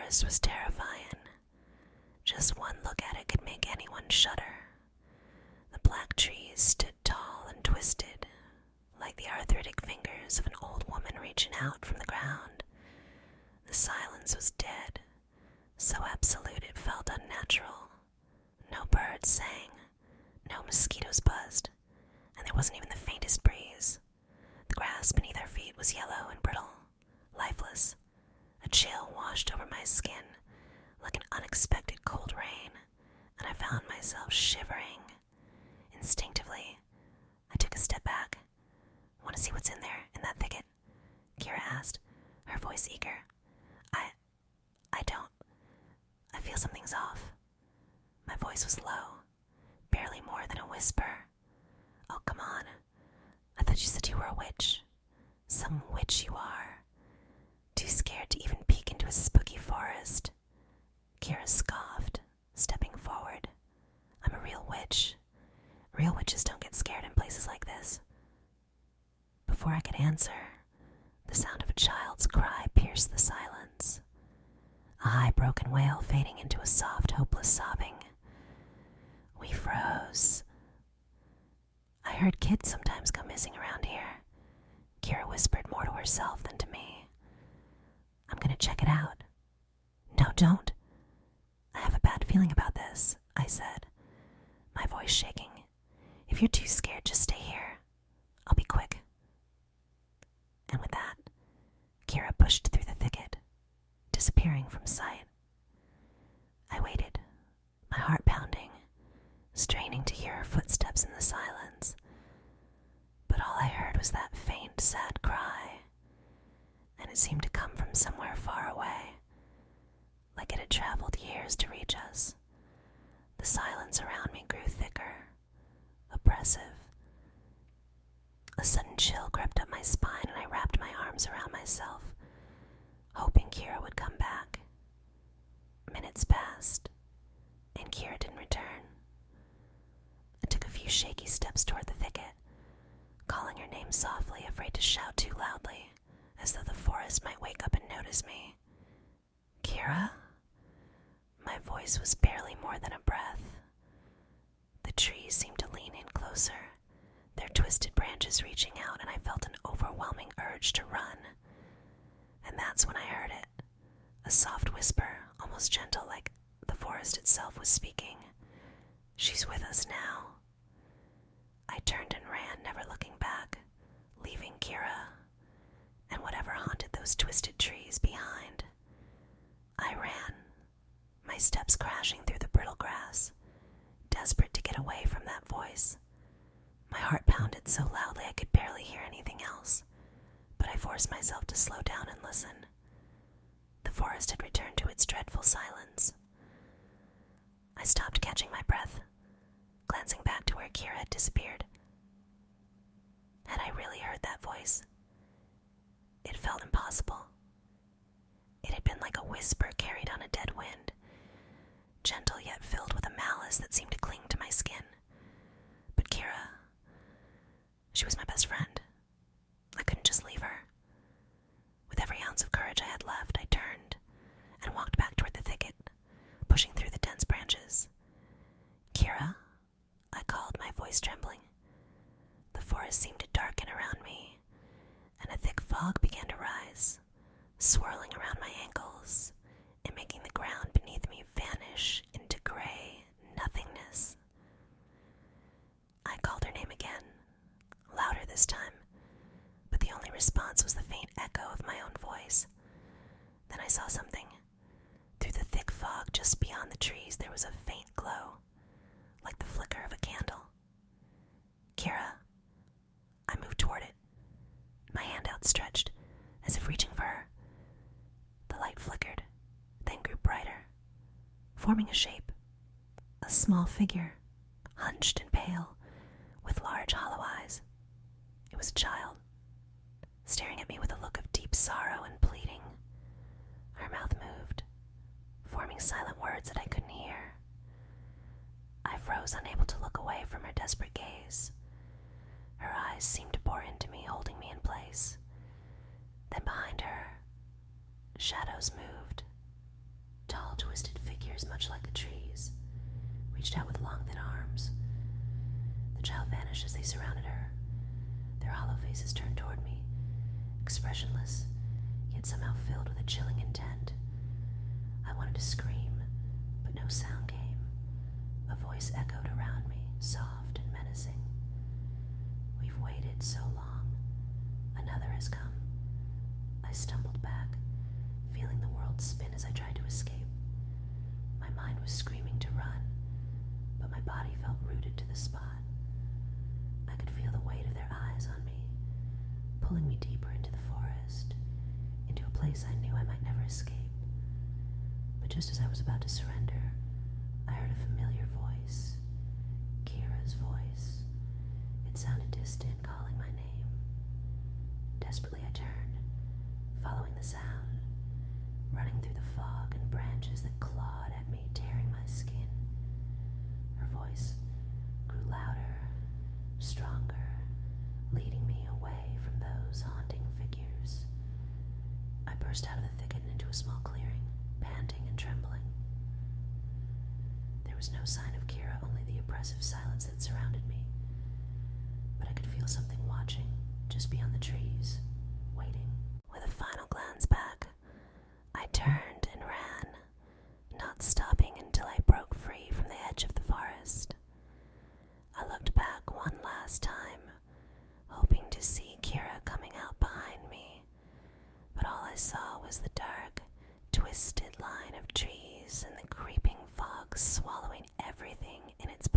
forest was terrifying. Just one look at it could make anyone shudder. The black trees stood tall and twisted, like the arthritic fingers of an old woman reaching out from the ground. The silence was dead, so absolute it felt unnatural. No birds sang, no mosquitoes buzzed, and there wasn't even the faintest breeze. The grass beneath our feet was yellow and brittle, lifeless. A chill washed over my skin like an unexpected cold rain, and I found myself shivering. Instinctively, I took a step back. "Want to see what's in there, in that thicket?" Kira asked, her voice eager. I don't. I feel something's off." My voice was low, barely more than a whisper. "Oh, come on. I thought you said you were a witch. Some witch you are. Too scared to even peek into a spooky forest." Kira scoffed, stepping forward. "I'm a real witch. Real witches don't get scared in places like this." Before I could answer, the sound of a child's cry pierced the silence. A high broken wail fading into a soft, hopeless sobbing. We froze. "I heard kids sometimes go missing around here." Kira whispered more to herself than to me. "I'm gonna check it out." "No, don't. I have a bad feeling about this," I said, my voice shaking. "If you're too scared, just stay here. I'll be quick." And with that, Kira pushed through the thicket, disappearing from sight. I waited, my heart pounding, straining to hear her footsteps in the silence. But all I heard was that faint, sad cry, and it seemed to come from somewhere far away, like it had traveled years to reach us. The silence around me grew thicker, oppressive. A sudden chill crept up my spine, and I wrapped my arms around myself, hoping Kira would come back. Minutes passed, and Kira didn't return. I took a few shaky steps toward the thicket, calling her name softly, afraid to shout too loudly, as though the forest might wake up and notice me. "Kira?" My voice was barely more than a breath. The trees seemed to lean in closer, their twisted branches reaching out, and I felt an overwhelming urge to run. And that's when I heard it, a soft whisper, almost gentle, like the forest itself was speaking. "She's with us now." I turned and ran, never looking back, leaving Kira and whatever haunted those twisted trees behind. I ran, my steps crashing through the brittle grass, desperate to get away from that voice. My heart pounded so loudly I could barely hear anything else, but I forced myself to slow down and listen. The forest had returned to its dreadful silence. I stopped, catching my breath, glancing back to where Kira had disappeared. Had I really heard that voice? It felt impossible. It had been like a whisper carried on a dead wind, gentle yet filled with a malice that seemed to cling to my skin. But Kira, she was my best friend. I couldn't just leave her. With every ounce of courage I had left, I turned and walked back toward the thicket, pushing through the dense branches. "Kira?" I called, my voice trembling. The forest seemed to darken around me, and a thick fog began to rise, swirling around my ankles and making the ground beneath me vanish into gray nothingness. I called her name again, louder this time, but the only response was the faint echo of my own voice. Then I saw something. Through the thick fog just beyond the trees there was a faint glow, like the flicker of a candle. "Kira." I moved toward it, my hand outstretched, as if reaching for her. The light flickered, then grew brighter, forming a shape, a small figure, hunched and pale, with large hollow eyes. It was a child, staring at me with a look of deep sorrow and pleading. Her mouth moved, forming silent words that I couldn't hear. I froze, unable to look away from her desperate gaze. Her eyes seemed to bore into me, holding me in place. Then behind her, shadows moved, much like the trees, reached out with long, thin arms. The child vanished as they surrounded her, their hollow faces turned toward me, expressionless, yet somehow filled with a chilling intent. I wanted to scream, but no sound came. A voice echoed around me, soft and menacing. We've waited so long. Another has come. I stumbled back, feeling the world spin as I tried to escape. My mind was screaming to run, but my body felt rooted to the spot. I could feel the weight of their eyes on me, pulling me deeper into the forest, into a place I knew I might never escape. But just as I was about to surrender, I heard a familiar voice, Kira's voice. It sounded distant, calling my name. Desperately I turned, following the sound, running through the fog and branches that clawed at me, tearing my skin. Her voice grew louder, stronger, leading me away from those haunting figures. I burst out of the thicket and into a small clearing, panting and trembling. There was no sign of Kira, only the oppressive silence that surrounded me. But I could feel something watching, just beyond the trees, waiting. With a final glance back, I turned and ran, not stopping until I broke free from the edge of the forest. I looked back one last time, hoping to see Kira coming out behind me, but all I saw was the dark, twisted line of trees and the creeping fog swallowing everything in its